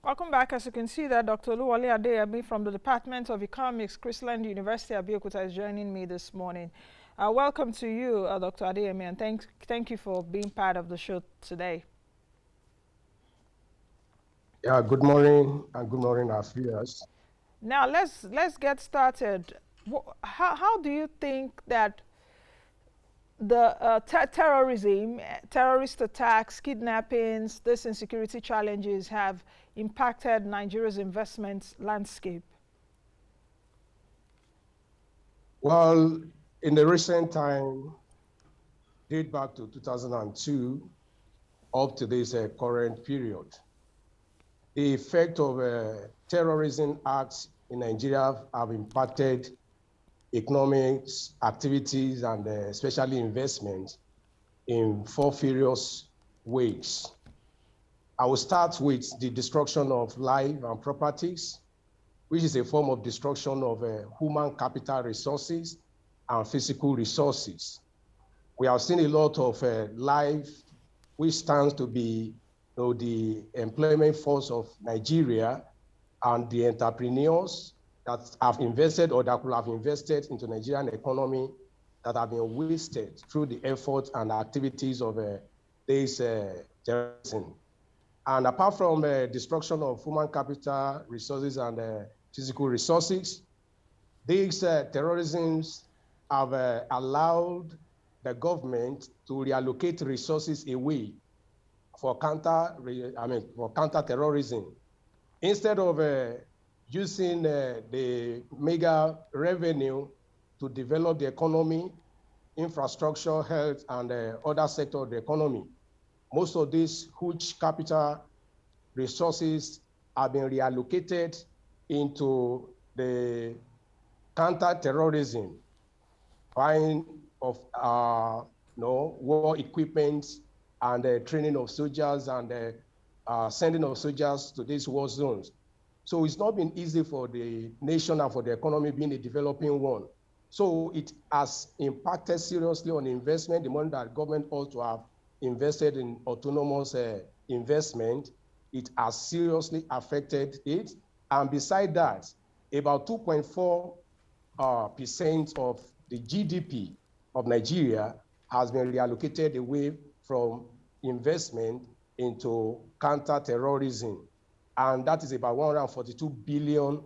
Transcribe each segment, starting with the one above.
Welcome back. As you can see that Dr. Oluwole Adeyemi from the Department of Economics Chrisland University, Abeokuta, is joining me this morning. Welcome to you, Dr. Adeyemi, and thank you for being part of the show today. Yeah, good morning, and good morning, our viewers. Now let's get started. How do you think that the terrorism, terrorist attacks, kidnappings, these insecurity challenges have impacted Nigeria's investment landscape? Well, in the recent time, date back to 2002, up to this current period, the effect of terrorism acts in Nigeria have impacted economics activities and especially investment in four various ways. I will start with the destruction of life and properties, which is a form of destruction of human capital resources and physical resources. We have seen a lot of life, which stands to be the employment force of Nigeria, and the entrepreneurs that have invested or that could have invested into Nigerian economy that have been wasted through the effort and activities of this terrorism. And apart from destruction of human capital resources and physical resources, these terrorisms have allowed the government to reallocate resources away for counter-terrorism. Instead of using the mega revenue to develop the economy, infrastructure, health, and other sectors of the economy, most of these huge capital resources have been reallocated into the counter-terrorism, buying of war equipment and training of soldiers and sending of soldiers to these war zones. So it's not been easy for the nation and for the economy being a developing one. So it has impacted seriously on investment, the money that government ought to have invested in autonomous investment. It has seriously affected it. And beside that, about 2.4% of the GDP of Nigeria has been reallocated away from investment into counter-terrorism. And that is about 142 billion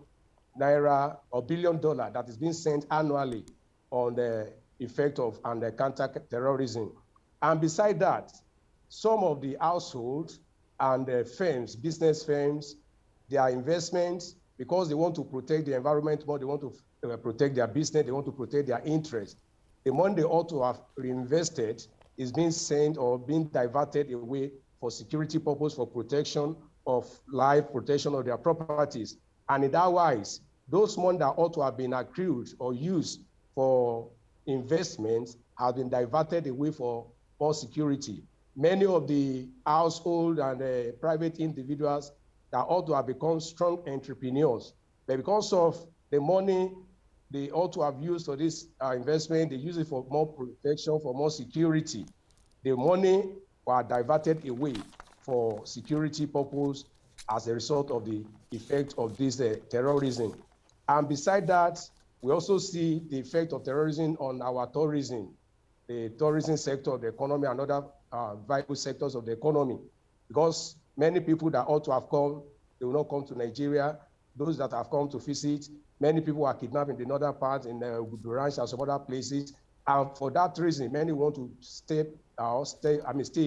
naira or $1 billion that is being spent annually on the effect of and the counter-terrorism. And beside that, some of the households and firms, business firms, their investments, because they want to protect the environment more, they want to protect their business, they want to protect their interests. The money they ought to have reinvested is being sent or being diverted away for security purpose, for protection of life, protection of their properties. And in that wise, those money that ought to have been accrued or used for investments have been diverted away for more security. Many of the household and private individuals that ought to have become strong entrepreneurs, but because of the money they ought to have used for this investment, they use it for more protection, for more security. The money were diverted away for security purpose as a result of the effect of this terrorism. And beside that, we also see the effect of terrorism on our tourism, the tourism sector of the economy and other vital sectors of the economy. Because many people that ought to have come, they will not come to Nigeria. Those that have come to visit, many people are kidnapped in the northern part, in the Ranch and some other places. And for that reason, many want to stay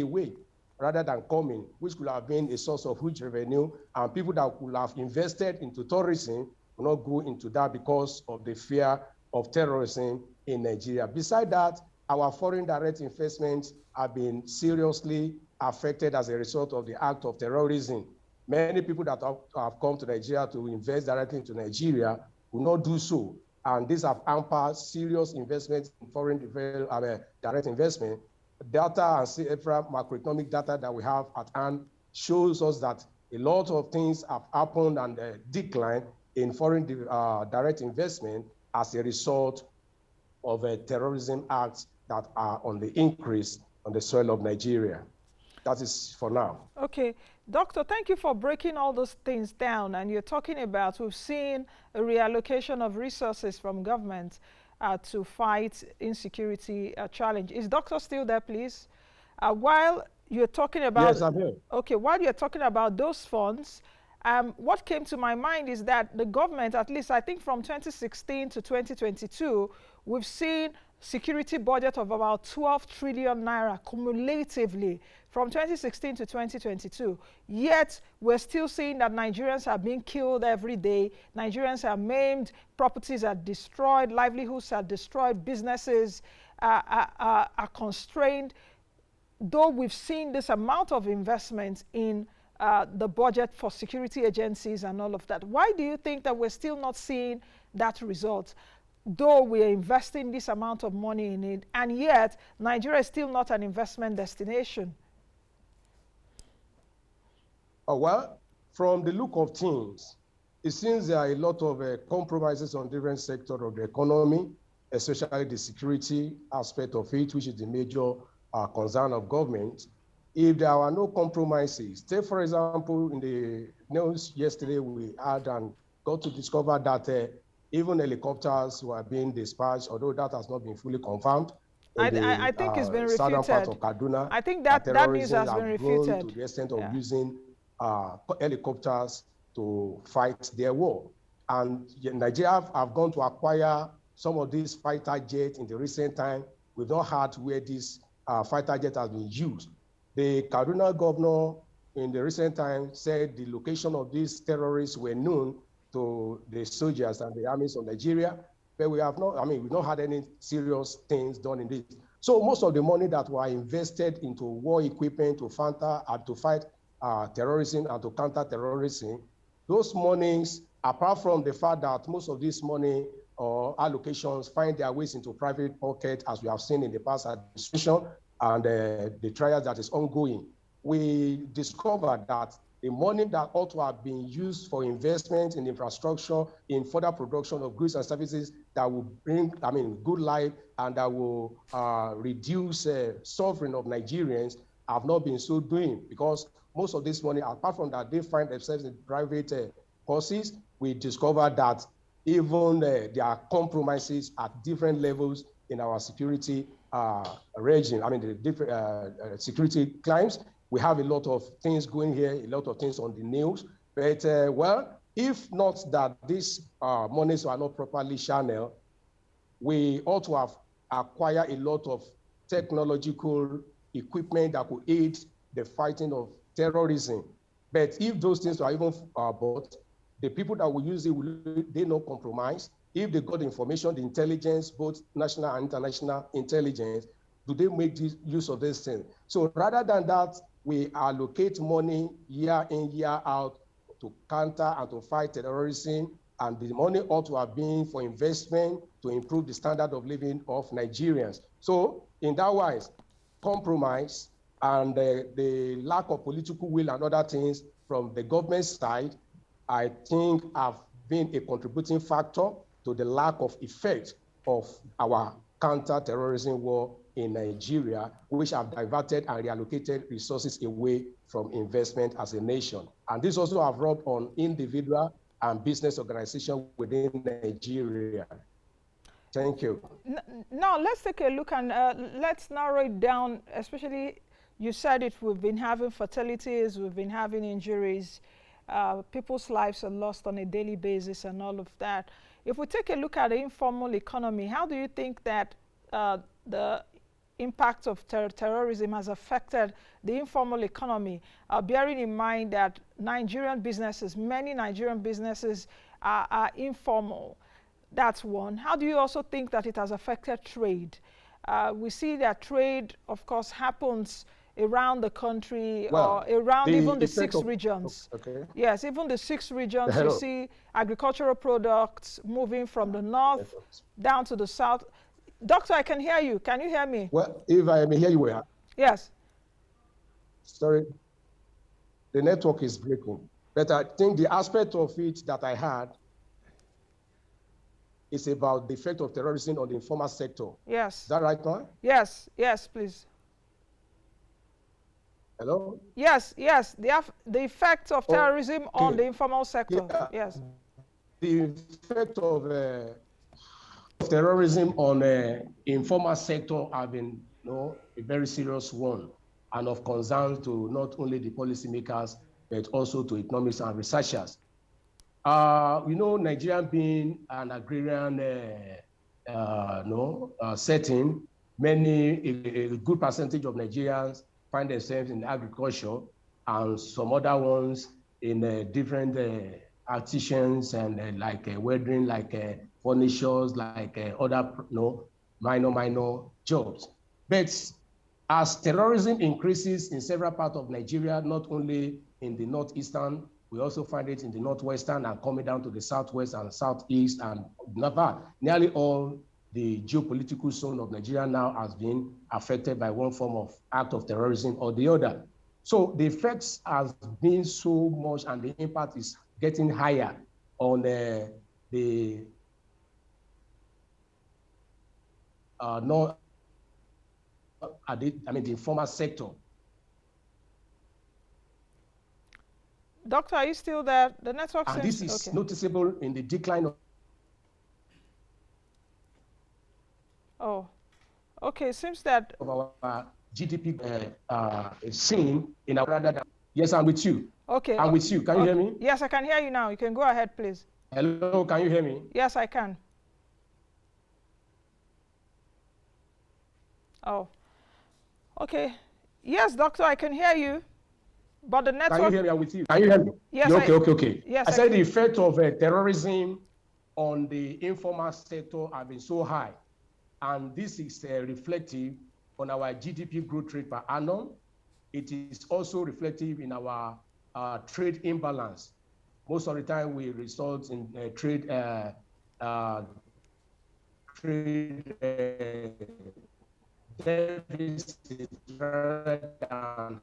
away rather than coming, which could have been a source of huge revenue. And people that could have invested into tourism will not go into that because of the fear of terrorism in Nigeria. Besides that, our foreign direct investments have been seriously affected as a result of the act of terrorism. Many people that have come to Nigeria to invest directly into Nigeria will not do so. And these have hampered serious investments in foreign direct investment. Data and several macroeconomic data that we have at hand shows us that a lot of things have happened and declined in foreign direct investment as a result of terrorism acts that are on the increase on the soil of Nigeria. That is for now. Okay. Doctor, thank you for breaking all those things down. And you're talking about, we've seen a reallocation of resources from government to fight insecurity challenge. Is Doctor still there, please? While you're talking about, Yes, I'm here. okay, while you're talking about those funds, what came to my mind is that the government, at least I think from 2016 to 2022, we've seen security budget of about 12 trillion naira cumulatively from 2016 to 2022. Yet, we're still seeing that Nigerians are being killed every day. Nigerians are maimed, properties are destroyed, livelihoods are destroyed, businesses are constrained. Though we've seen this amount of investment in the budget for security agencies and all of that, why do you think that we're still not seeing that result? Though we are investing this amount of money in it, and yet Nigeria is still not an investment destination. Oh, well, from the look of things, it seems there are a lot of compromises on different sectors of the economy, especially the security aspect of it, which is the major concern of government. If there are no compromises, take for example, in the news yesterday, we had and got to discover that even helicopters were being dispatched, although that has not been fully confirmed. I think it's been Southern part refuted. of Kaduna, I think that news has been refuted. Grown to the extent of using helicopters to fight their war. And Nigeria have gone to acquire some of these fighter jets in the recent time. We've not heard where this fighter jet has been used. The Kaduna governor in the recent time said the location of these terrorists were known to the soldiers and the armies of Nigeria, but we have not, we've not had any serious things done in this. So most of the money that were invested into war equipment to fight terrorism and to counter terrorism, those monies, apart from the fact that most of this money or allocations find their ways into private pocket, as we have seen in the past administration and the trials that is ongoing, we discovered that the money that ought to have been used for investment in infrastructure, in further production of goods and services that will bring, good life and that will reduce suffering of Nigerians have not been so doing, because most of this money, apart from that, they find themselves in private courses. We discovered that even there are compromises at different levels in our security regime, the different security climes. We have a lot of things going here, a lot of things on the news. But, well, if not that these monies are not properly channeled, we ought to have acquired a lot of technological equipment that could aid the fighting of terrorism. But if those things are even bought, the people that will use it, they not compromise. If they got information, the intelligence, both national and international intelligence, do they make use of this thing? So rather than that, we allocate money year in, year out to counter and to fight terrorism, and the money ought to have been for investment to improve the standard of living of Nigerians. So in that wise, compromise and the lack of political will and other things from the government side, I think have been a contributing factor to the lack of effect of our counter-terrorism war in Nigeria, which have diverted and reallocated resources away from investment as a nation. And this also have rubbed on individual and business organizations within Nigeria. Thank you. Now, let's take a look and let's narrow it down, especially you said it, we've been having fatalities, we've been having injuries, people's lives are lost on a daily basis and all of that. If we take a look at the informal economy, how do you think that the impact of terrorism has affected the informal economy, bearing in mind that Nigerian businesses, many Nigerian businesses are informal? That's one. How do you also think that it has affected trade? We see that trade, of course, happens around the country, or around even the 6 regions. Okay. Yes, even the 6 regions, you see agricultural products moving from the north down to the south. Doctor, I can hear you. Can you hear me? Well, if I may hear you well. Yes. Sorry, the network is breaking. But I think the aspect of it that I had is about the effect of terrorism on the informal sector. Yes. Is that right, man? Yes, yes, please. Hello? Yes, yes, the effects of terrorism on the Okay. informal sector. Yeah. Yes. The effect of terrorism on informal sector have been, a very serious one and of concern to not only the policymakers, but also to economists and researchers. Nigeria being an agrarian setting, a good percentage of Nigerians find themselves in agriculture and some other ones in different artisans and welding, furnitures, other minor jobs. But as terrorism increases in several parts of Nigeria, not only in the northeastern, we also find it in the northwestern and coming down to the southwest and southeast and nearly all the geopolitical zone of Nigeria now has been affected by one form of act of terrorism or the other. So the effects has been so much and the impact is getting higher on the the informal sector. Doctor, are you still there? The network And seems this is okay. noticeable in the decline of Oh, okay. Seems that our GDP seen in our rather than. Yes, I'm with you. okay. I'm with you. Can you hear me? Yes, I can hear you now. You can go ahead, please. Hello, can you hear me? Yes, I can. Oh, okay. Yes, doctor, I can hear you. But the network. Can you hear me? I'm with you. Can you hear me? Yes. Okay. Yes, I said the effect of terrorism on the informal sector have been so high, and this is reflective on our GDP growth rate per annum. It is also reflective in our trade imbalance. Most of the time, we result in trade deficit rather than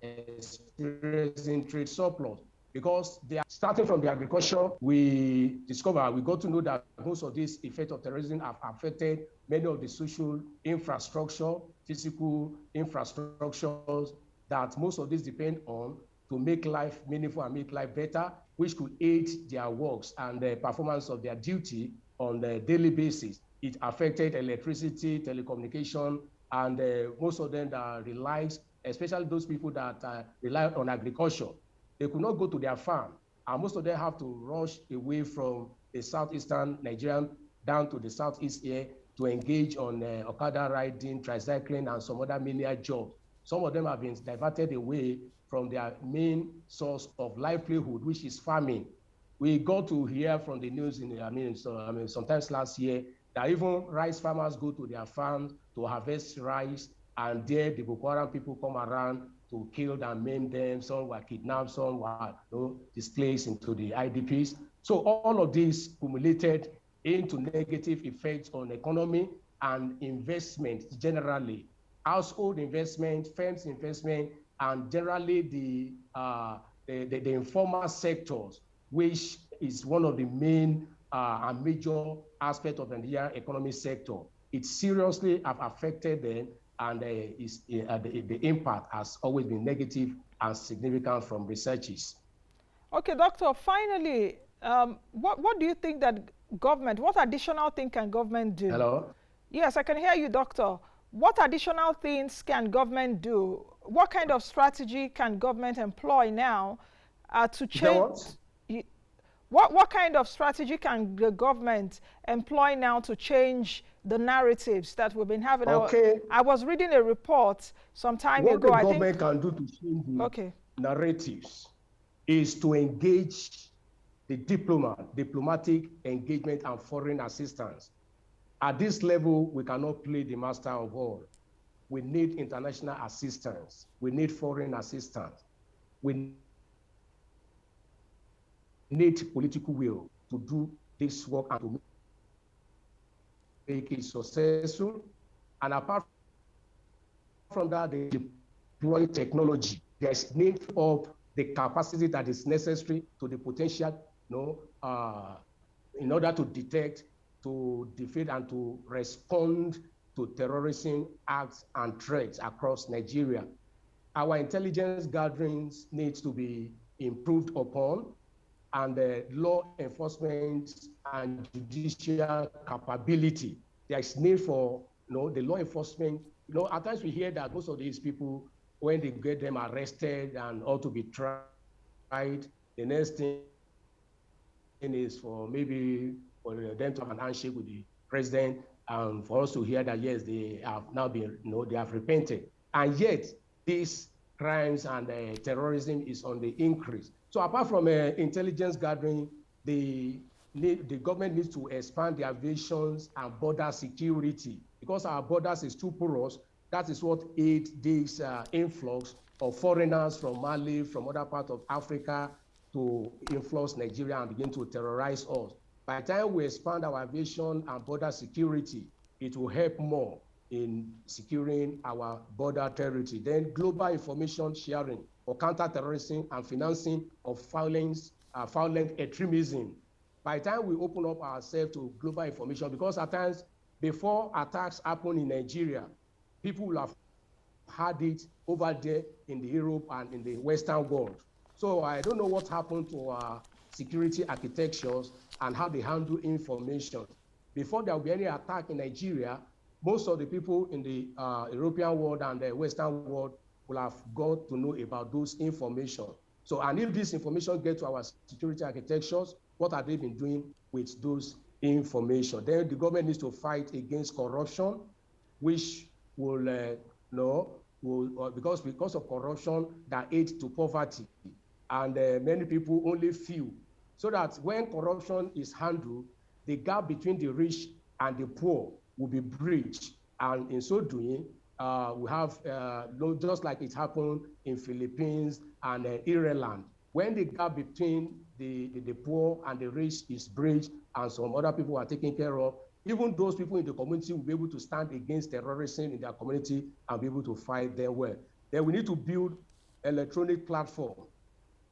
experiencing trade surplus, because they are starting from the agriculture. We got to know that most of these effects of terrorism have affected many of the social infrastructure, physical infrastructures that most of these depend on to make life meaningful and make life better, which could aid their works and the performance of their duty on a daily basis. It affected electricity, telecommunication, and most of them that relies, especially those people that rely on agriculture. They could not go to their farm, and most of them have to rush away from the southeastern Nigerian down to the southeast here to engage on Okada riding, tricycling, and some other menial jobs. Some of them have been diverted away from their main source of livelihood, which is farming. We got to hear from the news sometimes last year that even rice farmers go to their farms to harvest rice, and there the Boko Haram people come around to kill and maim them. Some were kidnapped, some were displaced into the IDPs. So all of this cumulated into negative effects on economy and investment generally, household investment, firms investment, and generally the informal sectors, which is one of the main and major aspects of the Nigerian economic sector. It seriously have affected them, and the impact has always been negative and significant from researches. Okay, doctor, finally, what do you think that what additional thing can government do? Hello? Yes, I can hear you, doctor. What additional things can government do? What kind of strategy can government employ now to change? What kind of strategy can the government employ now to change the narratives that we've been having? Okay. I was reading a report some time ago. What the government can do to change the narratives is to engage the diplomatic engagement and foreign assistance. At this level, we cannot play the master of all. We need international assistance. We need foreign assistance. We need political will to do this work and to make it successful. And apart from that, they deploy technology. There's need of the capacity that is necessary to the potential, in order to detect, to defeat, and to respond to terrorism acts and threats across Nigeria. our intelligence gatherings needs to be improved upon, and law enforcement and judicial capability. There is need for the law enforcement. At times we hear that most of these people, when they get them arrested and ought to be tried, the next thing is for them to have an handshake with the president, and for us to hear that yes, they have now been, they have repented. And yet, these crimes and terrorism is on the increase. So apart from intelligence gathering, the government needs to expand the aviations and border security, because our borders is too porous. That is what aids this influx of foreigners from Mali, from other parts of Africa, to influence Nigeria and begin to terrorize us. By the time we expand our aviation and border security, it will help more in securing our border territory. Then global information sharing for counter-terrorism and financing of violent extremism. By the time we open up ourselves to global information, because at times before attacks happen in Nigeria, people will have had it over there in the Europe and in the Western world. So I don't know what happened to our security architectures and how they handle information. Before there will be any attack in Nigeria, most of the people in the European world and the Western world will have got to know about those information. So, and if this information gets to our security architectures, what have they been doing with those information? Then the government needs to fight against corruption, which will, because of corruption that aids to poverty. And many people only few. So that when corruption is handled, the gap between the rich and the poor will be bridged. And in so doing, we have, just like it happened in Philippines and Ireland, when the gap between the poor and the rich is bridged and some other people are taken care of, even those people in the community will be able to stand against terrorism in their community and be able to fight them well. Then we need to build electronic platform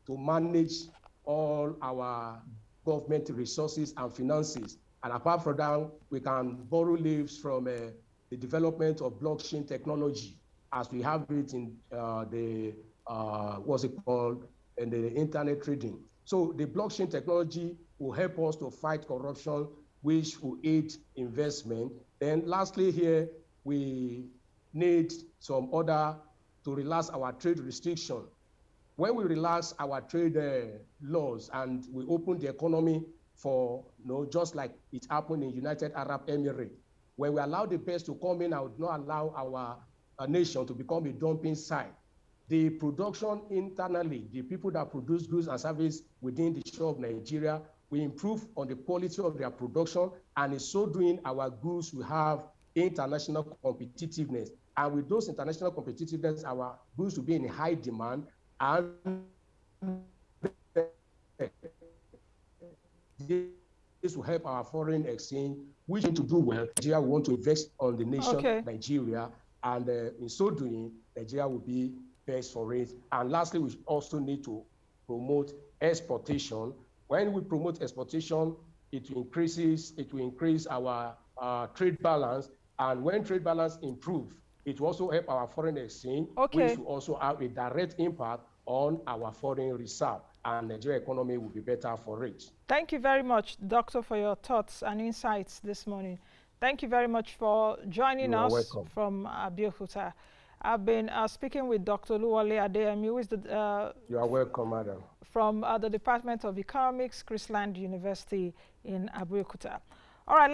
to manage all our government resources and finances. And apart from that, we can borrow leaves from the development of blockchain technology, as we have it in in the internet trading. So the blockchain technology will help us to fight corruption, which will aid investment. Then lastly here, we need some order to relax our trade restriction. When we relax our trade laws and we open the economy for, just like it happened in United Arab Emirates, when we allow the best to come in and would not allow our nation to become a dumping site, the production internally, the people that produce goods and services within the shore of Nigeria, will improve on the quality of their production, and in so doing, our goods will have international competitiveness. And with those international competitiveness, our goods will be in high demand, and this will help our foreign exchange, which to do well. Nigeria will want to invest on the nation, Nigeria, and in so doing, Nigeria will be best for it. And lastly, we also need to promote exportation. When we promote exportation, it will increase our trade balance, and when trade balance improves, it will also help our foreign exchange, which will also have a direct impact on our foreign reserve, and Nigeria economy will be better for it. Thank you very much, Doctor, for your thoughts and insights this morning. Thank you very much for joining us from Abeokuta. I've been speaking with Dr. Oluwole Adeyemi, who is the... You are welcome, madam. From the Department of Economics, Chrisland University in Abeokuta. All right.